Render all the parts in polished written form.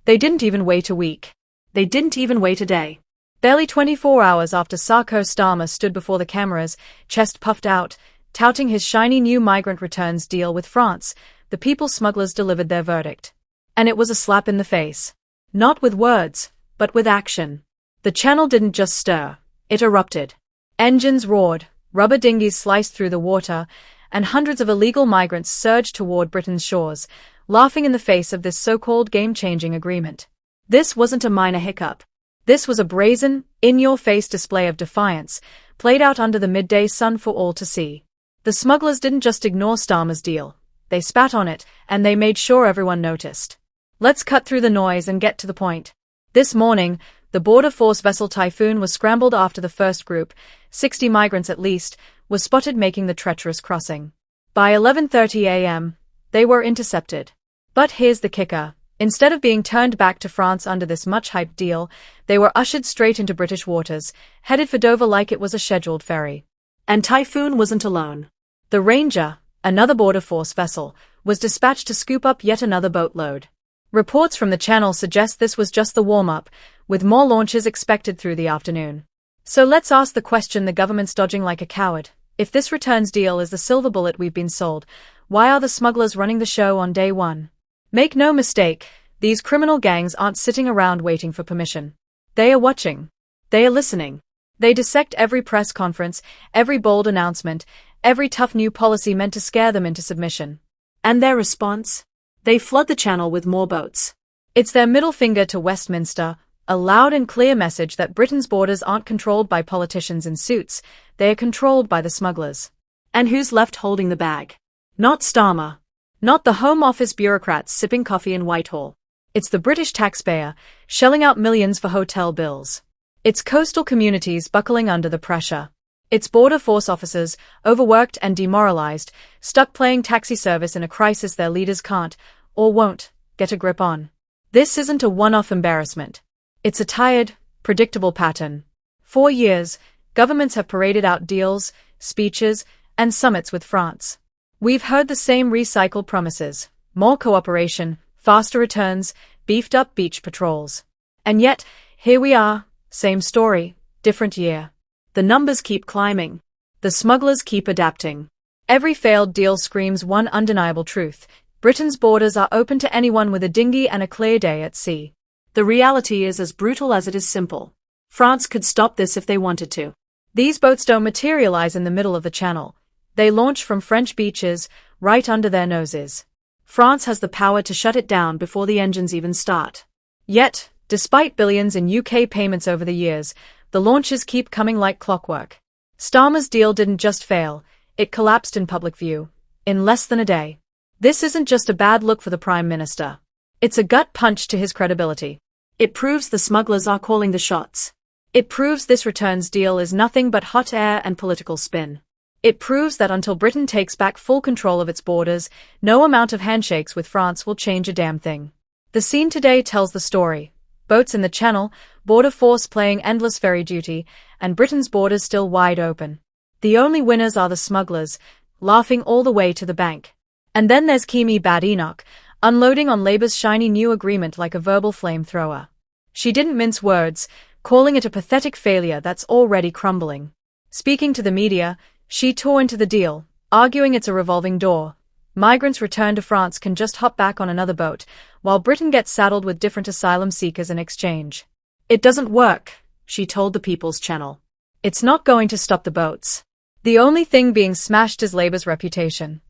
They didn't even wait a week. They didn't even wait a day. Barely 24 hours after Sarko Starmer stood before the cameras, chest puffed out, touting his shiny new migrant returns deal with France, the people smugglers delivered their verdict. And it was a slap in the face. Not with words, but with action. The channel didn't just stir, it erupted. Engines roared, rubber dinghies sliced through the water, and hundreds of illegal migrants surged toward Britain's shores, laughing in the face of this so-called game-changing agreement. This wasn't a minor hiccup. This was a brazen, in-your-face display of defiance, played out under the midday sun for all to see. The smugglers didn't just ignore Starmer's deal. They spat on it, and they made sure everyone noticed. Let's cut through the noise and get to the point. This morning, the border force vessel Typhoon was scrambled after the first group, 60 migrants at least, was spotted making the treacherous crossing. By 11:30 a.m., they were intercepted. But here's the kicker. Instead of being turned back to France under this much-hyped deal, they were ushered straight into British waters, headed for Dover like it was a scheduled ferry. And Typhoon wasn't alone. The Ranger, another border force vessel, was dispatched to scoop up yet another boatload. Reports from the channel suggest this was just the warm-up, with more launches expected through the afternoon. So let's ask the question the government's dodging like a coward. If this returns deal is the silver bullet we've been sold, why are the smugglers running the show on day one? Make no mistake, these criminal gangs aren't sitting around waiting for permission. They are watching. They are listening. They dissect every press conference, every bold announcement, every tough new policy meant to scare them into submission. And their response? They flood the channel with more boats. It's their middle finger to Westminster, a loud and clear message that Britain's borders aren't controlled by politicians in suits, they are controlled by the smugglers. And who's left holding the bag? Not Starmer. Not the Home Office bureaucrats sipping coffee in Whitehall. It's the British taxpayer, shelling out millions for hotel bills. It's coastal communities buckling under the pressure. It's border force officers, overworked and demoralized, stuck playing taxi service in a crisis their leaders can't, or won't, get a grip on. This isn't a one-off embarrassment. It's a tired, predictable pattern. For years, governments have paraded out deals, speeches, and summits with France. We've heard the same recycled promises: more cooperation, faster returns, beefed-up beach patrols. And yet, here we are, same story, different year. The numbers keep climbing. The smugglers keep adapting. Every failed deal screams one undeniable truth: Britain's borders are open to anyone with a dinghy and a clear day at sea. The reality is as brutal as it is simple. France could stop this if they wanted to. These boats don't materialize in the middle of the channel. They launch from French beaches, right under their noses. France has the power to shut it down before the engines even start. Yet, despite billions in UK payments over the years, the launches keep coming like clockwork. Starmer's deal didn't just fail, it collapsed in public view. In less than a day. This isn't just a bad look for the Prime Minister. It's a gut punch to his credibility. It proves the smugglers are calling the shots. It proves this returns deal is nothing but hot air and political spin. It proves that until Britain takes back full control of its borders, no amount of handshakes with France will change a damn thing. The scene today tells the story. Boats in the Channel, border force playing endless ferry duty, and Britain's borders still wide open. The only winners are the smugglers, laughing all the way to the bank. And then there's Kimi Bad Enoch, unloading on Labour's shiny new agreement like a verbal flamethrower. She didn't mince words, calling it a pathetic failure that's already crumbling. Speaking to the media, she tore into the deal, arguing it's a revolving door. Migrants returned to France can just hop back on another boat, while Britain gets saddled with different asylum seekers in exchange. It doesn't work, she told the People's Channel. It's not going to stop the boats. The only thing being smashed is Labour's reputation.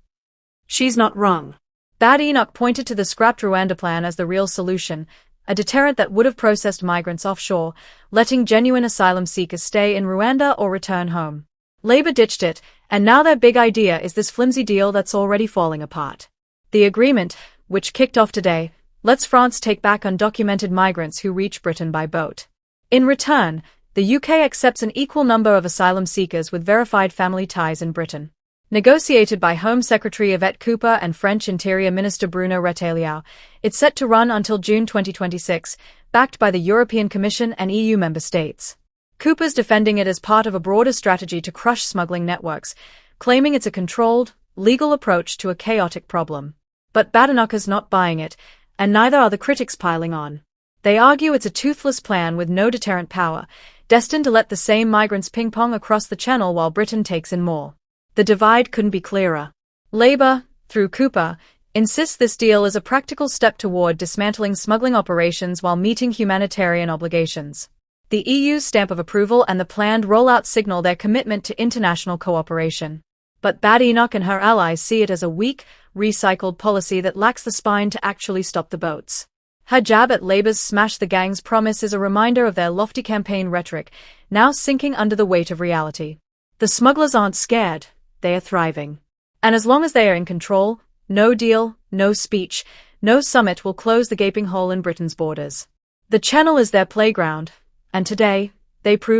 She's not wrong. Bad Enoch pointed to the scrapped Rwanda plan as the real solution, a deterrent that would have processed migrants offshore, letting genuine asylum seekers stay in Rwanda or return home. Labour ditched it, and now their big idea is this flimsy deal that's already falling apart. The agreement, which kicked off today, lets France take back undocumented migrants who reach Britain by boat. In return, the UK accepts an equal number of asylum seekers with verified family ties in Britain. Negotiated by Home Secretary Yvette Cooper and French Interior Minister Bruno Retailleau, it's set to run until June 2026, backed by the European Commission and EU member states. Cooper's defending it as part of a broader strategy to crush smuggling networks, claiming it's a controlled, legal approach to a chaotic problem. But Badenoch's not buying it, and neither are the critics piling on. They argue it's a toothless plan with no deterrent power, destined to let the same migrants ping-pong across the channel while Britain takes in more. The divide couldn't be clearer. Labour, through Cooper, insists this deal is a practical step toward dismantling smuggling operations while meeting humanitarian obligations. The EU's stamp of approval and the planned rollout signal their commitment to international cooperation. But Bad Enoch and her allies see it as a weak, recycled policy that lacks the spine to actually stop the boats. Her jab at Labour's smash the gangs promise is a reminder of their lofty campaign rhetoric, now sinking under the weight of reality. The smugglers aren't scared, they are thriving. And as long as they are in control, no deal, no speech, no summit will close the gaping hole in Britain's borders. The Channel is their playground, and today, they prove